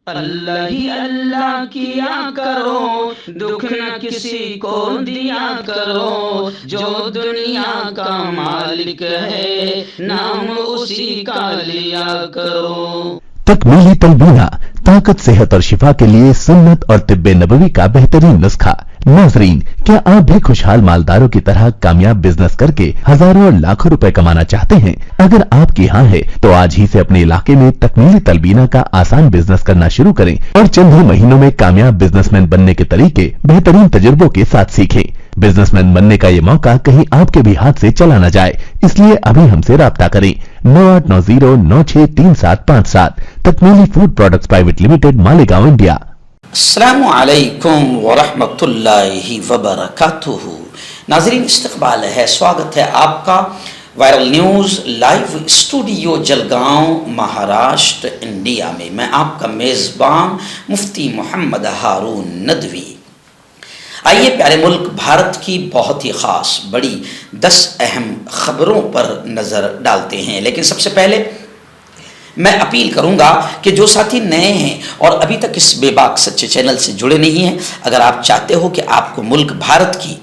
अल्लाह ही अल्लाह किया करो, दुख न किसी को दिया करो, जो दुनिया का मालिक है नाम उसी का लिया करो। तकमीली तलबीना, ताकत, सेहत और शिफा के लिए सुन्नत और तिब्बे नबवी का बेहतरीन नुस्खा। नाजरीन, क्या आप भी खुशहाल मालदारों की तरह कामयाब बिजनेस करके हजारों और लाखों रुपए कमाना चाहते हैं? अगर आपकी हाँ है तो आज ही से अपने इलाके में तकमीली तलबीना का आसान बिजनेस करना शुरू करें और चंद ही महीनों में कामयाब बिजनेसमैन बनने के तरीके बेहतरीन तजुर्बों के साथ सीखें। बिजनेसमैन बनने का ये मौका कहीं आपके भी हाथ से चला न जाए, इसलिए अभी हमसे राब्ता करें 9890963757। Takmili food products private limited, Malegaon, India. अस्सलामु अलैकुम वरहमतुल्लाहि वबरकातुहू। नाज़रीन, इस्तक़बाल है, स्वागत है आपका viral news live studio Jalgaon, Maharashtra, India में। मैं आपका मेज़बान मुफ्ती मोहम्मद हारून नदवी। आइए प्यारे मुल्क भारत की बहुत ही ख़ास बड़ी 10 अहम ख़बरों पर नज़र डालते हैं। लेकिन सबसे पहले मैं अपील करूंगा कि जो साथी नए हैं और अभी तक इस बेबाक सच्चे चैनल से जुड़े नहीं हैं, अगर आप चाहते हो कि आपको मुल्क भारत की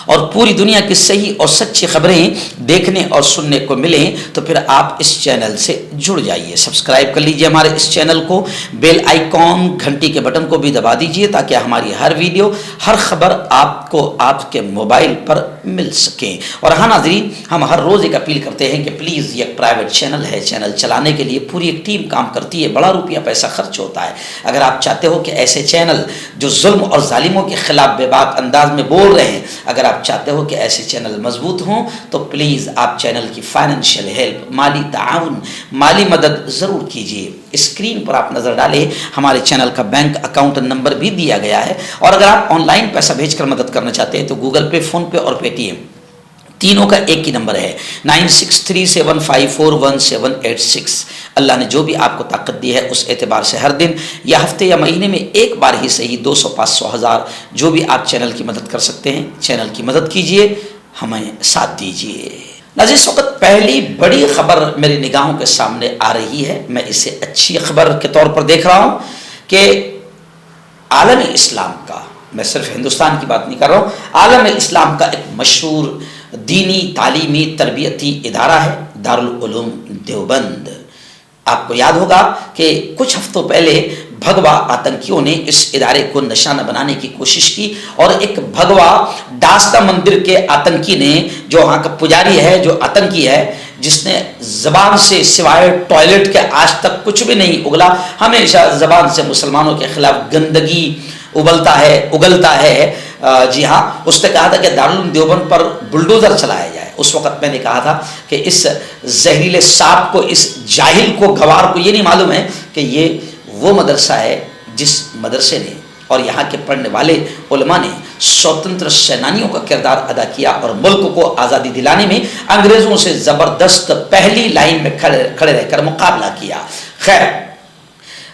और पूरी दुनिया की सही और सच्ची खबरें देखने और सुनने को मिलें, तो फिर आप इस चैनल से जुड़ जाइए। सब्सक्राइब कर लीजिए हमारे इस चैनल को, बेल आइकॉन घंटी के बटन को भी दबा दीजिए ताकि हमारी हर वीडियो, हर खबर आपको आपके मोबाइल पर मिल सके। और हाँ नाज़रीन, हम हर रोज़ एक अपील करते हैं कि प्लीज़ ये एक प्राइवेट चैनल है, चैनल चलाने के लिए पूरी एक टीम काम करती है, बड़ा रुपया पैसा खर्च होता है। अगर आप चाहते हो कि ऐसे चैनल जो जुल्म और जालिमों के खिलाफ बेबाक अंदाज में बोल रहे हैं, अगर आप चाहते हो कि ऐसे चैनल मजबूत हों, तो प्लीज़ आप चैनल की फाइनेंशियल हेल्प, माली ताउन, माली मदद ज़रूर कीजिए। स्क्रीन पर आप नज़र डालें, हमारे चैनल का बैंक अकाउंट नंबर भी दिया गया है। और अगर आप ऑनलाइन पैसा भेजकर मदद करना चाहते हैं तो गूगल पे, फ़ोन पे और पेटीएम तीनों का एक ही नंबर है 9637541786। अल्लाह ने जो भी आपको ताकत दी है उस एतबार से हर दिन या हफ्ते या महीने में एक बार ही सही 200, 500, 1000 जो भी आप चैनल की मदद कर सकते हैं, चैनल की मदद कीजिए, हमें साथ दीजिए। नाज़रीन, इस वक्त पहली बड़ी खबर मेरी निगाहों के सामने आ रही है। मैं इसे अच्छी खबर के तौर पर देख रहा हूँ कि आलम इस्लाम का, मैं सिर्फ हिंदुस्तान की बात नहीं कर रहा हूँ, आलम इस्लाम का एक मशहूर दीनी तालीमी तरबियती इदारा है दारुल उलूम देवबंद। आपको याद होगा कि कुछ हफ्तों पहले भगवा आतंकियों ने इस इदारे को निशाना बनाने की कोशिश की और एक भगवा दास्ता मंदिर के आतंकी ने, जो वहाँ का पुजारी है, जो आतंकी है, जिसने ज़बान से सिवाय टॉयलेट के आज तक कुछ भी नहीं उगला, हमेशा ज़बान से मुसलमानों के खिलाफ गंदगी उगलता है। जी हाँ, उसने कहा था कि दारुल उलूम देवबंद पर बुलडोज़र चलाया जाए। उस वक़्त मैंने कहा था कि इस जहरीले सांप को, इस जाहिल को, गवार को ये नहीं मालूम है कि ये वो मदरसा है जिस मदरसे ने और यहाँ के पढ़ने वाले उलमा ने स्वतंत्र सेनानियों का किरदार अदा किया और मुल्क को आज़ादी दिलाने में अंग्रेज़ों से ज़बरदस्त पहली लाइन में खड़े रहकर मुकाबला किया। खैर,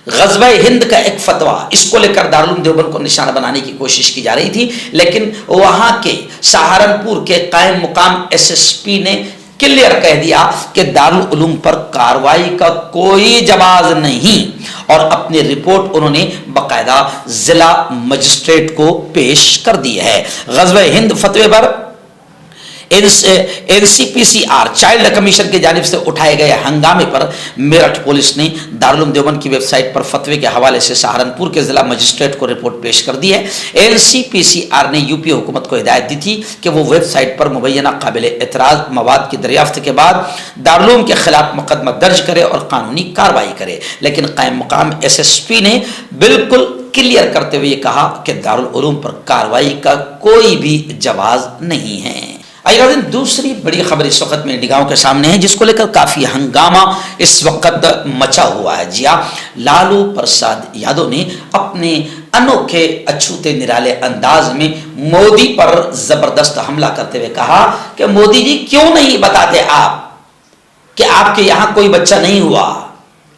ग़ज़वा हिंद का एक फतवा, इसको लेकर दारुल उलूम देवबंद को निशाना बनाने की कोशिश की जा रही थी, लेकिन वहाँ के सहारनपुर के कायम मुकाम एसएसपी ने क्लियर कह दिया कि दारुल उलूम पर कार्रवाई का कोई जवाब नहीं और अपनी रिपोर्ट उन्होंने बाकायदा जिला मजिस्ट्रेट को पेश कर दी है। ग़ज़वा हिंद फतवे पर एनसीपीसीआर चाइल्ड कमीशन की जानिब से उठाए गए हंगामे पर मेरठ पुलिस ने दारुल उलूम देवबंद की वेबसाइट पर फतवे के हवाले से सहारनपुर के जिला मजिस्ट्रेट को रिपोर्ट पेश कर दी है। एनसीपीसीआर ने यूपी हुकूमत को हिदायत दी थी कि वो वेबसाइट पर मुबैना काबिल एतराज़ मवाद की दरियाफ्त के बाद दारुल उलूम के खिलाफ मुकदमा दर्ज करे और कानूनी कार्रवाई करे, लेकिन कायम मुकाम एसएसपी ने बिल्कुल क्लियर करते हुए कहा कि दारुल उलूम पर कार्रवाई का कोई भी जवाब नहीं है। आइए दूसरी बड़ी खबर इस वक्त मेरी निगाहों के सामने है, जिसको लेकर काफ़ी हंगामा इस वक्त मचा हुआ है। जी हाँ, लालू प्रसाद यादव ने अपने अनोखे अछूते निराले अंदाज में मोदी पर जबरदस्त हमला करते हुए कहा कि मोदी जी क्यों नहीं बताते आप कि आपके यहाँ कोई बच्चा नहीं हुआ,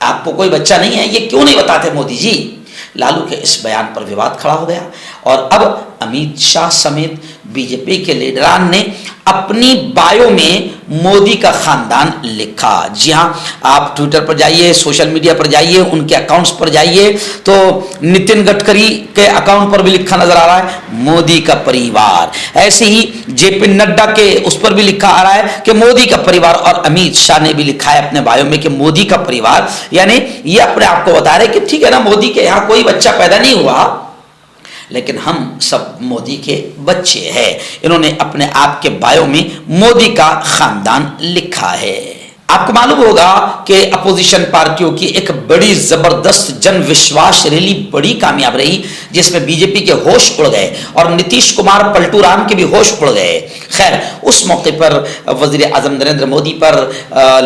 आपको कोई बच्चा नहीं है, ये क्यों नहीं बताते मोदी जी। लालू के इस बयान पर विवाद खड़ा हो गया और अब अमित शाह समेत बीजेपी के लीडरान ने अपनी बायो में मोदी का खानदान लिखा। जी हाँ, आप ट्विटर पर जाइए, सोशल मीडिया पर जाइए, उनके अकाउंट्स पर जाइए तो नितिन गडकरी के अकाउंट पर भी लिखा नजर आ रहा है मोदी का परिवार। ऐसे ही जेपी नड्डा के उस पर भी लिखा आ रहा है कि मोदी का परिवार, और अमित शाह ने भी लिखा है अपने बायो में कि मोदी का परिवार। यानी ये अपने आप को बता रहे कि ठीक है ना, मोदी के यहाँ कोई बच्चा पैदा नहीं हुआ, लेकिन हम सब मोदी के बच्चे हैं। इन्होंने अपने आप के बायो में मोदी का खानदान लिखा है। आपको मालूम होगा कि अपोजिशन पार्टियों की एक बड़ी जबरदस्त जन विश्वास रैली बड़ी कामयाब रही, जिसमें बीजेपी के होश उड़ गए और नीतीश कुमार पलटू राम के भी होश उड़ गए। खैर, उस मौके पर वजीर आजम नरेंद्र मोदी पर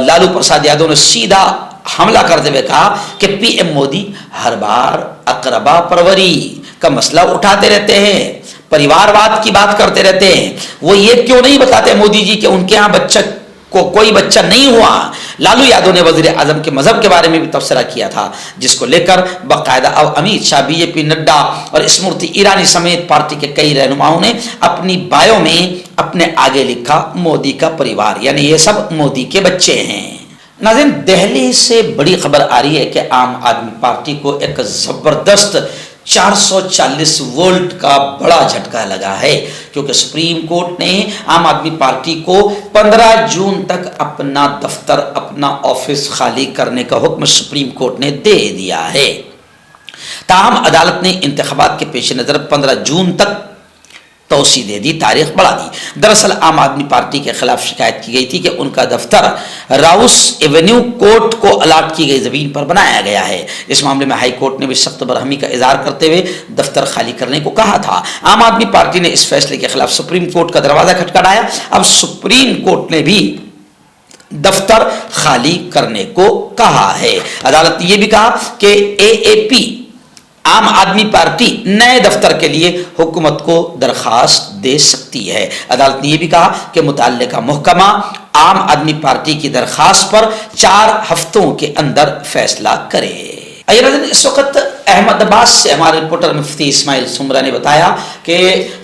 लालू प्रसाद यादव ने सीधा हमला करते हुए कहा कि पीएम मोदी हर बार अकरबा परवरी का मसला उठाते रहते हैं, परिवारवाद की बात करते रहते हैं। वो ये क्यों नहीं बताते मोदी जी कि उनके यहाँ बच्चा को कोई बच्चा नहीं हुआ। लालू यादव ने वजीर आजम के मजहब के बारे में भी तबसरा किया था, जिसको लेकर बाकायदा अब अमित शाह, बीजेपी नड्डा और स्मृति ईरानी समेत पार्टी के कई रहनुमाओं ने अपनी बायो में अपने आगे लिखा मोदी का परिवार, यानी ये सब मोदी के बच्चे हैं। नाज़रीन, दिल्ली से बड़ी खबर आ रही है कि आम आदमी पार्टी को एक जबरदस्त 440 वोल्ट का बड़ा झटका लगा है, क्योंकि सुप्रीम कोर्ट ने आम आदमी पार्टी को 15 जून तक अपना दफ्तर, अपना ऑफिस खाली करने का हुक्म सुप्रीम कोर्ट ने दे दिया है। ताहम अदालत ने इंतखाबात के पेश नजर 15 जून तक तौसी दे दी, तारीख बढ़ा दी। दरअसल आम आदमी पार्टी के खिलाफ शिकायत की गई थी कि उनका दफ्तर राउस एवेन्यू कोर्ट को अलाट की गई जमीन पर बनाया गया है। इस मामले में हाई कोर्ट ने भी सख्त बरहमी का इजहार करते हुए दफ्तर खाली करने को कहा था। आम आदमी पार्टी ने इस फैसले के खिलाफ सुप्रीम कोर्ट का दरवाजा खटखटाया। अब सुप्रीम कोर्ट ने भी दफ्तर खाली करने को कहा है। अदालत ने यह भी कहा कि एएपी आम आदमी पार्टी नए दफ्तर के लिए हुकूमत को दरखास्त दे सकती है। अदालत ने यह भी कहा कि मुतल्लिका महकमा आम आदमी पार्टी की दरखास्त पर 4 हफ्तों के अंदर फैसला करे। इस वक्त अहमदाबाद से हमारे रिपोर्टर मुफ्ती इस्माइल सुमरा ने बताया कि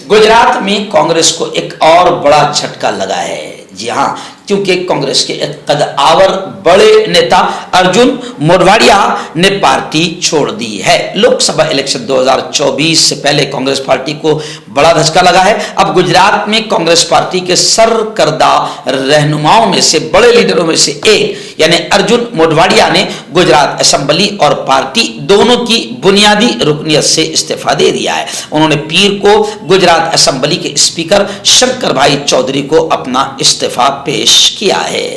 गुजरात में कांग्रेस को एक और बड़ा झटका लगा है। जी हाँ, क्योंकि कांग्रेस के एक कदआवर बड़े नेता अर्जुन मोढवाडिया ने पार्टी छोड़ दी है। लोकसभा इलेक्शन 2024 से पहले कांग्रेस पार्टी को बड़ा धक्का लगा है। अब गुजरात में कांग्रेस पार्टी के सरकर्दा रहनुमाओं में से, बड़े लीडरों में से एक यानी अर्जुन मोढवाडिया ने गुजरात असेंबली और पार्टी दोनों की बुनियादी रुकनियत से इस्तीफा दे दिया है। उन्होंने पीर को गुजरात असेंबली के स्पीकर शंकर भाई चौधरी को अपना इस्तीफा पेश किया है।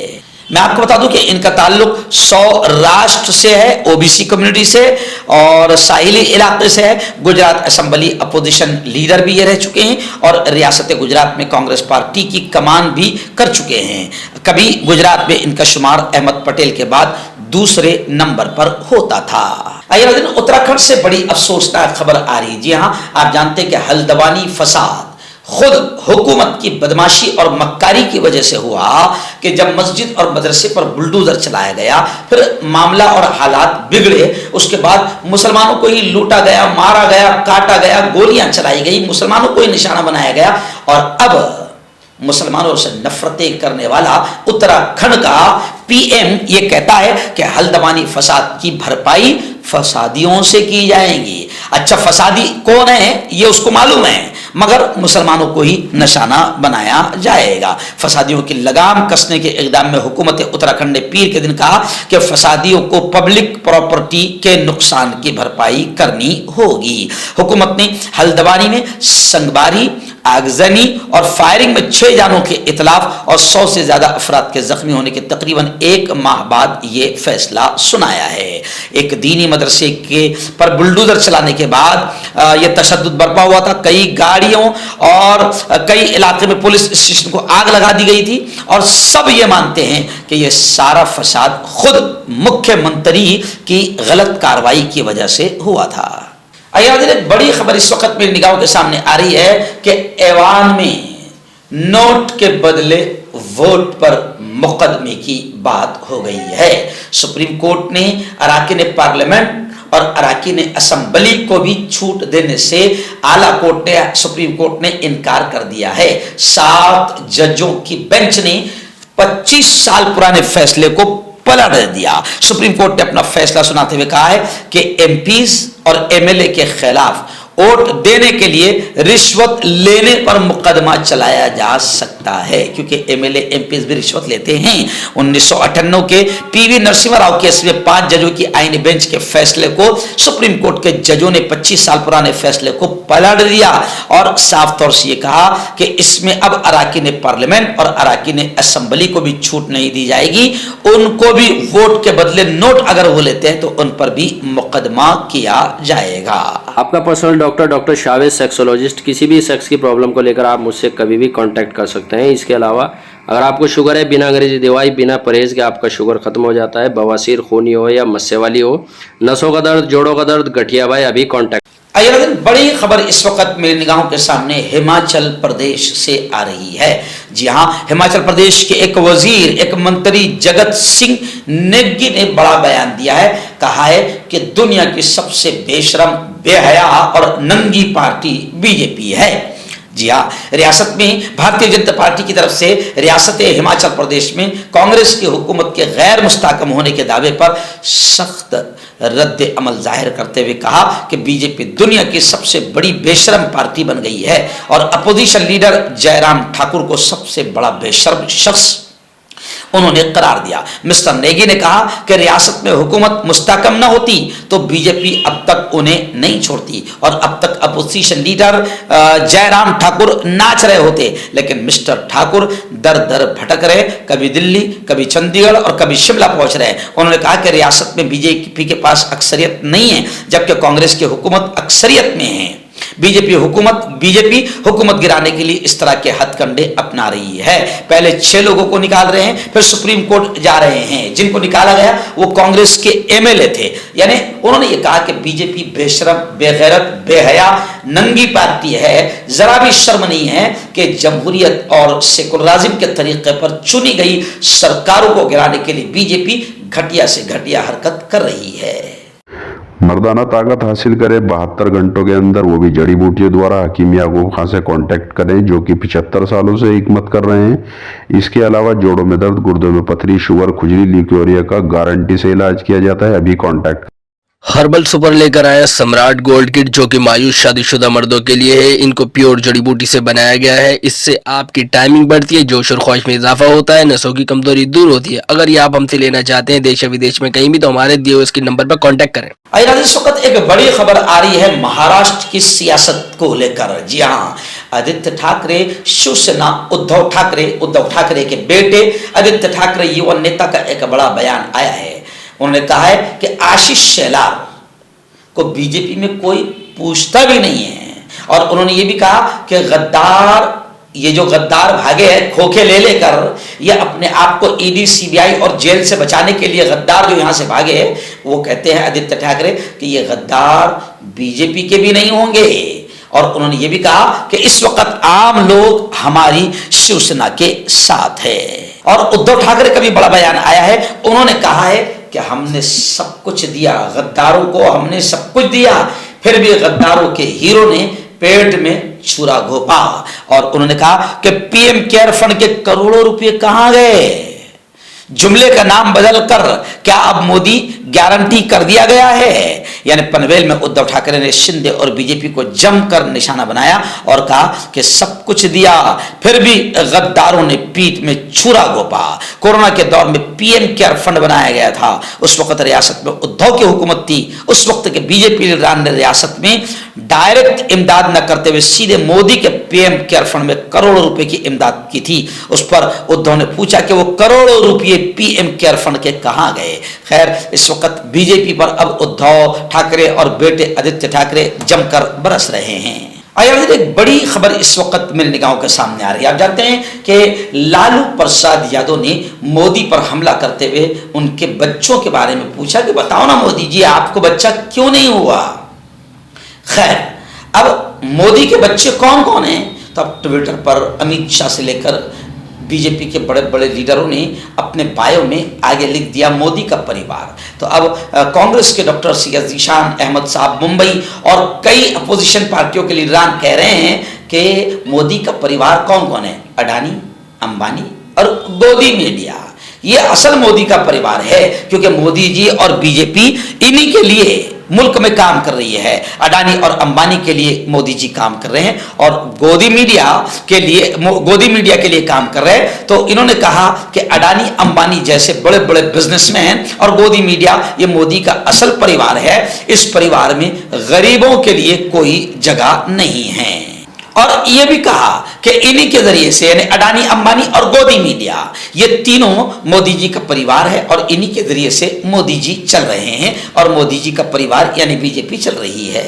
मैं आपको बता दूं कि इनका ताल्लुक सौराष्ट्र से है, ओबीसी कम्युनिटी से और साहिली इलाके से है। गुजरात असेंबली अपोजिशन लीडर भी ये रह चुके हैं और रियासत गुजरात में कांग्रेस पार्टी की कमान भी कर चुके हैं। कभी गुजरात में इनका शुमार अहमद पटेल के बाद दूसरे नंबर पर होता था। उत्तराखंड से बड़ी अफसोसनाक खबर आ रही है। जी हाँ, आप जानते हैं कि हल्द्वानी फसाद खुद हुकूमत की बदमाशी और मक्कारी की वजह से हुआ कि जब मस्जिद और मदरसे पर बुलडोजर चलाया गया, फिर मामला और हालात बिगड़े। उसके बाद मुसलमानों को ही लूटा गया, मारा गया, काटा गया, गोलियां चलाई गई, मुसलमानों को ही निशाना बनाया गया। और अब मुसलमानों से नफरतें करने वाला उत्तराखंड का पीएम ये कहता है कि हल्द्वानी फसाद की भरपाई फसादियों से की जाएगी। अच्छा, फसादी कौन है ये उसको मालूम है, मगर मुसलमानों को ही निशाना बनाया जाएगा। फसादियों की लगाम कसने के इक़दाम में हुकूमत उत्तराखंड ने पीर के दिन कहा कि फसादियों को पब्लिक प्रॉपर्टी के नुकसान की भरपाई करनी होगी। हुकूमत ने हल्द्वानी में संगबारी, आगजनी और फायरिंग में 6 जानों के इतलाफ और 100 से ज्यादा अफराद के जख्मी होने के तकरीबन 1 माह बाद ये फैसला सुनाया है। एक दीनी मदरसे के पर बुलडोजर चलाने के बाद यह तशद्दुद बरपा हुआ था। कई गाड़ियों और कई इलाके में पुलिस स्टेशन को आग लगा दी गई थी और सब ये मानते हैं कि यह सारा फसाद खुद मुख्यमंत्री की गलत कार्रवाई की वजह से हुआ था। बड़ी खबर इस वक्त मेरी निगाहों के सामने आ रही है कि ऐवान में नोट के बदले वोट पर मुकदमे की बात हो गई है। सुप्रीम कोर्ट ने अरकान पार्लियामेंट और अराकीन असेंबली को भी छूट देने से आला कोर्ट ने, सुप्रीम कोर्ट ने इनकार कर दिया है। 7 जजों की बेंच ने 25 साल पुराने फैसले को पलट दिया। सुप्रीम कोर्ट ने अपना फैसला सुनाते हुए कहा है कि एमपीज और एमएलए के खिलाफ वोट देने के लिए रिश्वत लेने पर मुकदमा चलाया जा सकता है, क्योंकि एमएलए एमपीज भी रिश्वत लेते हैं। 1998 के पीवी नरसिम्हा राव केस में 5 जजों की आईनी बेंच के फैसले को सुप्रीम कोर्ट के जजों ने 25 साल पुराने फैसले को पलट दिया और साफ तौर से यह कहा कि इसमें अब अराकीन पार्लियामेंट और अराकीन असेंबली को भी छूट नहीं दी जाएगी। उनको भी वोट के बदले नोट अगर वो लेते हैं तो उन पर भी मुकदमा किया जाएगा। आपका पर्सनल डॉक्टर शावेद सेक्सोलॉजिस्ट। किसी भी सेक्स की प्रॉब्लम को लेकर आप मुझसे कभी भी कांटेक्ट कर सकते हैं। इसके अलावा अगर आपको शुगर है, बिना अंग्रेजी दवाई, बिना परहेज के आपका शुगर खत्म हो जाता है, बवासीर, खूनी हो या मस्से वाली हो, नसों का दर्द, जोड़ों का दर्द, गठिया भाई, अभी कांटेक्ट। बड़ी खबर इस वक्त मेरी निगाहों के सामने हिमाचल प्रदेश से आ रही है। जी हां, हिमाचल प्रदेश के एक वजीर, एक मंत्री जगत सिंह नेगी ने बड़ा बयान दिया है। कहा है कि दुनिया की सबसे बेशरम, बेहया और नंगी पार्टी बीजेपी है। जी हाँ, रियासत में भारतीय जनता पार्टी की तरफ से रियासत हिमाचल प्रदेश में कांग्रेस की हुकूमत के गैर मुस्तहकम होने के दावे पर सख्त रद्द अमल जाहिर करते हुए कहा कि बीजेपी दुनिया की सबसे बड़ी बेशरम पार्टी बन गई है और अपोजिशन लीडर जयराम ठाकुर को सबसे बड़ा बेशरम शख्स उन्होंने करार दिया। मिस्टर नेगी ने कहा कि रियासत में हुकूमत मुस्तहकम न होती तो बीजेपी अब तक उन्हें नहीं छोड़ती और अब तक अपोजिशन लीडर जयराम ठाकुर नाच रहे होते, लेकिन मिस्टर ठाकुर दर दर भटक रहे, कभी दिल्ली, कभी चंडीगढ़ और कभी शिमला पहुंच रहे। उन्होंने कहा कि रियासत में बीजेपी के पास अक्सरियत नहीं है, जबकि कांग्रेस की हुकूमत अक्सरियत में है। बीजेपी हुकूमत गिराने के लिए इस तरह के हथकंडे अपना रही है। पहले 6 लोगों को निकाल रहे हैं, फिर सुप्रीम कोर्ट जा रहे हैं। जिनको निकाला गया वो कांग्रेस के एमएलए थे। यानी उन्होंने ये कहा कि बीजेपी बेशरम, बेगैरत, बेहया, नंगी पार्टी है। जरा भी शर्म नहीं है कि जमहूरियत और सेकुलरिज्म के तरीके पर चुनी गई सरकारों को गिराने के लिए बीजेपी घटिया से घटिया हरकत कर रही है। मर्दाना ताकत हासिल करें 72 घंटों के अंदर, वो भी जड़ी बूटियों द्वारा। हकीम याकूब खान से कांटेक्ट करें जो कि 75 सालों से हिकमत कर रहे हैं। इसके अलावा जोड़ों में दर्द, गुर्दों में पथरी, शुगर, खुजली, ल्यूकेरिया का गारंटी से इलाज किया जाता है। अभी कांटेक्ट। हर्बल सुपर लेकर आया सम्राट गोल्ड किट जो कि मायूस शादीशुदा मर्दों के लिए है। इनको प्योर जड़ी बूटी से बनाया गया है। इससे आपकी टाइमिंग बढ़ती है, जोश और ख्वाहिश में इजाफा होता है, नसों की कमजोरी दूर होती है। अगर ये आप हमसे लेना चाहते हैं देश या विदेश में कहीं भी, तो हमारे दिए हुए इसके नंबर पर कांटेक्ट करें। इस वक्त एक बड़ी खबर आ रही है महाराष्ट्र की सियासत को लेकर। जी हाँ, आदित्य ठाकरे, शिवसेना, उद्धव ठाकरे के बेटे आदित्य ठाकरे युवा नेता का एक बड़ा बयान आया है। उन्होंने कहा है कि आशीष शेलार को बीजेपी में कोई पूछता भी नहीं है और उन्होंने ये भी कहा कि ये जो गद्दार भागे हैं खोखे ले लेकर, ये अपने आप को ईडी, सीबीआई और जेल से बचाने के लिए गद्दार जो यहां से भागे हैं, वो कहते हैं आदित्य ठाकरे कि ये गद्दार बीजेपी के भी नहीं होंगे। और उन्होंने ये भी कहा कि इस वक्त आम लोग हमारी शिवसेना के साथ है। और उद्धव ठाकरे का भी बड़ा बयान आया है। उन्होंने कहा है कि हमने सब कुछ दिया, गद्दारों को हमने सब कुछ दिया, फिर भी गद्दारों के हीरो ने पेट में छुरा घोपा। और उन्होंने कहा कि पीएम केयर फंड के करोड़ों रुपए कहां गए? जुमले का नाम बदलकर क्या अब मोदी गारंटी कर दिया गया है? यानी पनवेल में उद्धव ठाकरे ने शिंदे और बीजेपी को जमकर निशाना बनाया और कहा कि सब कुछ दिया, फिर भी गद्दारों ने पीठ में छुरा घोपा। कोरोना के दौर में पीएम केयर फंड बनाया गया था। उस वक्त रियासत में उद्धव की हुकूमत थी। उस वक्त के बीजेपी लीडरान ने रियासत में डायरेक्ट इमदाद न करते हुए सीधे मोदी के पीएम केयर फंड में करोड़ों रुपए की इमदाद की थी। उस पर उद्धव ने पूछा कि वो करोड़ों रुपए पीएम केयर फंड के कहां गए? खैर, इस वक्त बीजेपी पर अब उद्धव ठाकरे और बेटे आदित्य ठाकरे जमकर बरस रहे हैं। एक बड़ी खबर इस वक्त मेरी निगाहों के सामने आ रही है। आप जानते हैं कि लालू प्रसाद यादव ने मोदी पर हमला करते हुए उनके बच्चों के बारे में पूछा कि बताओ ना मोदी जी, आपको बच्चा क्यों नहीं हुआ? खैर, अब मोदी के बच्चे कौन कौन हैं? तो अब ट्विटर पर अमित शाह से लेकर बीजेपी के बड़े बड़े लीडरों ने अपने बायो में आगे लिख दिया मोदी का परिवार। तो अब कांग्रेस के डॉक्टर सैयद ज़ीशान अहमद साहब मुंबई और कई अपोजिशन पार्टियों के लीडरान कह रहे हैं कि मोदी का परिवार कौन कौन है, अडानी, अंबानी और गोदी मीडिया, ये असल मोदी का परिवार है, क्योंकि मोदी जी और बीजेपी इन्हीं के लिए मुल्क में काम कर रही है। अडानी और अंबानी के लिए मोदी जी काम कर रहे हैं और गोदी मीडिया के लिए काम कर रहे हैं। तो इन्होंने कहा कि अडानी अंबानी जैसे बड़े बड़े बिजनेसमैन और गोदी मीडिया ये मोदी का असल परिवार है, इस परिवार में गरीबों के लिए कोई जगह नहीं है। और ये भी कहा कि इन्हीं के जरिए से यानी अडानी अंबानी और गोदी मीडिया ये तीनों मोदी जी का परिवार है और इन्हीं के जरिए से मोदी जी चल रहे हैं और मोदी जी का परिवार यानी बीजेपी चल रही है।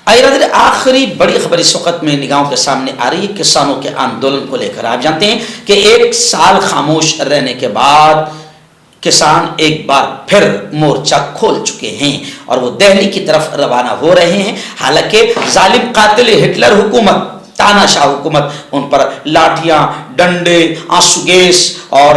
आखिरी बड़ी खबर इस वक्त में निगाहों के सामने आ रही है किसानों के आंदोलन को लेकर। आप जानते हैं कि 1 साल खामोश रहने के बाद किसान एक बार फिर मोर्चा खोल चुके हैं और वो दिल्ली की तरफ रवाना हो रहे हैं। हालांकि जालिम कातिल हिटलर हुकूमत, तानाशाह हुकूमत उन पर लाठियां, डंडे, आंसू गैस और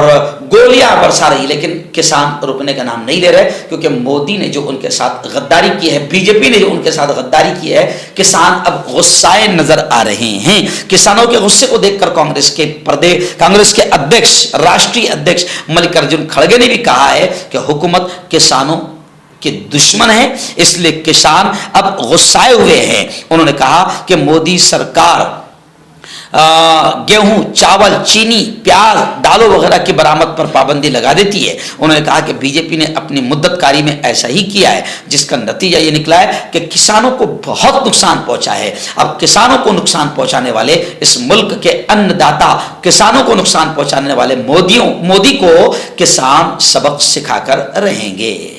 गोलियां बरसा रही, लेकिन किसान रुकने का नाम नहीं ले रहे, क्योंकि मोदी ने जो उनके साथ गद्दारी की है, बीजेपी ने जो उनके साथ गद्दारी की है, किसान अब गुस्साए नजर आ रहे हैं। किसानों के गुस्से को देखकर कांग्रेस के अध्यक्ष, राष्ट्रीय अध्यक्ष मल्लिकार्जुन खड़गे ने भी कहा है कि हुकूमत किसानों के दुश्मन है, इसलिए किसान अब गुस्साए हुए हैं। उन्होंने कहा कि मोदी सरकार गेहूं, चावल, चीनी, प्याज, दालों वगैरह की बरामद पर पाबंदी लगा देती है। उन्होंने कहा कि बीजेपी ने अपनी मुद्दतकारी में ऐसा ही किया है, जिसका नतीजा ये निकला है कि किसानों को बहुत नुकसान पहुंचा है। अब किसानों को नुकसान पहुंचाने वाले, इस मुल्क के अन्नदाता किसानों को नुकसान पहुंचाने वाले मोदी को किसान सबक सिखाकर रहेंगे।